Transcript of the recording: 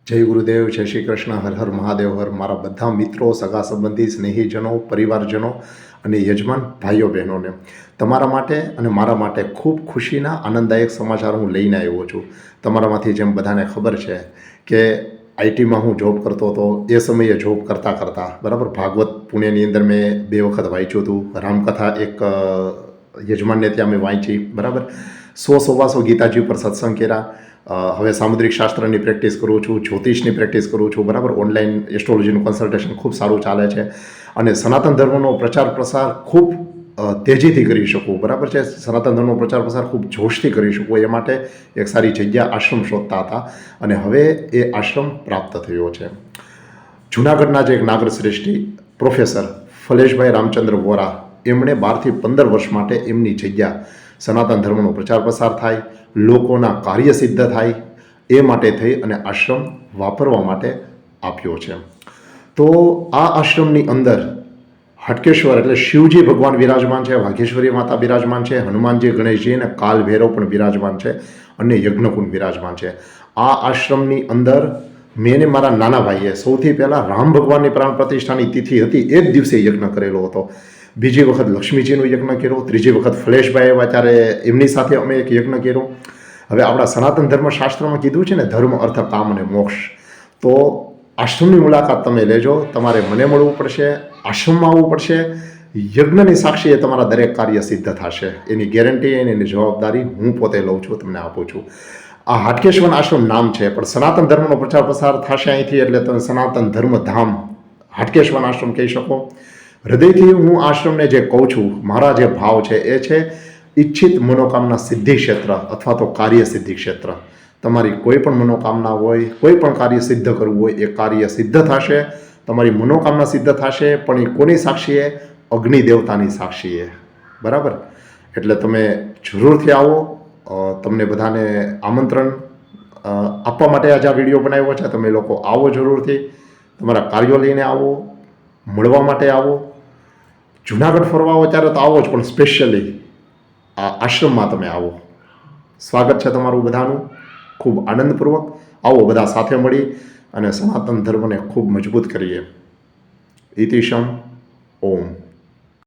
જય ગુરુદેવ, જય શ્રી કૃષ્ણ, હર હર મહાદેવ, હર મારા બધા મિત્રો, સગા સંબંધી, સ્નેહીજનો, પરિવારજનો અને યજમાન ભાઈઓ બહેનોને તમારા માટે અને મારા માટે ખૂબ ખુશીના આનંદદાયક સમાચાર હું લઈને આવ્યો છું. તમારામાંથી જેમ બધાને ખબર છે કે આઈટીમાં હું જોબ કરતો હતો. એ સમયે જોબ કરતાં બરાબર ભાગવત પુણેની અંદર મેં 2 વખત વાંચ્યું હતું. રામકથા એક યજમાનને ત્યાં મેં વાંચી, બરાબર 100-125 ગીતાજી પર સત્સંગ કર્યા. હવે સામુદ્રિક શાસ્ત્રની પ્રેક્ટિસ કરું છું, જ્યોતિષની પ્રેક્ટિસ કરું છું, બરાબર ઓનલાઈન એસ્ટ્રોલોજીનું કન્સલ્ટેશન ખૂબ સારું ચાલે છે અને સનાતન ધર્મનો પ્રચાર પ્રસાર ખૂબ તેજીથી કરી શકું, બરાબર છે. સનાતન ધર્મનો પ્રચાર પ્રસાર ખૂબ જોશથી કરી શકું એ માટે એક સારી જગ્યા આશ્રમ શોધતા હતા અને હવે એ આશ્રમ પ્રાપ્ત થયો છે. જૂનાગઢના જે એક નાગર શ્રેષ્ઠી પ્રોફેસર ફલેશભાઈ રામચંદ્ર વોરા, એમણે 12 થી 15 વર્ષ માટે એમની જગ્યા સનાતન ધર્મનો પ્રચાર પ્રસાર થાય, લોકોના કાર્ય સિદ્ધ થાય એ માટે થઈ અને આશ્રમ વાપરવા માટે આપ્યો છે. તો આ આશ્રમની અંદર હાટકેશ્વર એટલે શિવજી ભગવાન બિરાજમાન છે, વાઘેશ્વરી માતા બિરાજમાન છે, હનુમાનજી, ગણેશજી અને કાલ ભૈરવ પણ બિરાજમાન છે અને યજ્ઞકુંડ બિરાજમાન છે. આ આશ્રમની અંદર મેં ને મારા નાના ભાઈએ સૌથી પહેલાં રામ ભગવાનની પ્રાણ પ્રતિષ્ઠાની તિથિ હતી એ જ દિવસે યજ્ઞ કરેલો હતો. બીજી વખત લક્ષ્મીજીનો યજ્ઞ કર્યો, ત્રીજી વખત ફલેશભાઈ આવ્યા ત્યારે એમની સાથે અમે એક યજ્ઞ કર્યો. હવે આપણા સનાતન ધર્મશાસ્ત્રમાં કીધું છે ને, ધર્મ, અર્થ, કામ અને મોક્ષ. તો આશ્રમની મુલાકાત તમે લેજો. તમારે મને મળવું પડશે, આશ્રમમાં આવવું પડશે. યજ્ઞની સાક્ષીએ તમારા દરેક કાર્ય સિદ્ધ થશે. એની ગેરંટી અને એની જવાબદારી હું પોતે લઉં છું, તમને આપું છું. આ હાટકેશ્વર આશ્રમ નામ છે, પણ સનાતન ધર્મનો પ્રચાર પ્રસાર થશે અહીંથી એટલે તમે સનાતન ધર્મ ધામ હાટકેશ્વર આશ્રમ કહી શકો. હૃદયથી હું આશ્રમને જે કહું છું, મારા જે ભાવ છે એ છે ઈચ્છિત મનોકામના સિદ્ધિ ક્ષેત્ર અથવા તો કાર્ય સિદ્ધિ ક્ષેત્ર. તમારી કોઈ પણ મનોકામના હોય, કોઈ પણ કાર્ય સિદ્ધ કરવું હોય, એ કાર્ય સિદ્ધ થશે. તમારી મનોકામના સિદ્ધ થશે, પણ એ કોની સાક્ષીએ? અગ્નિ દેવતાની સાક્ષીએ, બરાબર. એટલે તમે જરૂરથી આવો. તમને બધાને આમંત્રણ આપવા માટે આજે આ વિડીયો બનાવ્યો છે. તમે લોકો આવો જરૂરથી, તમારા કાર્યો લઈને આવો, મળવા માટે આવો. જૂનાગઢ ફરવા આવો ત્યારે તો આવો જ, પણ સ્પેશિયલી આ આશ્રમમાં તમે આવો. સ્વાગત છે તમારું બધાનું ખૂબ આનંદપૂર્વક. આવો બધા સાથે મળી અને સનાતન ધર્મને ખૂબ મજબૂત કરીએ. ઇતિશમ ઓમ.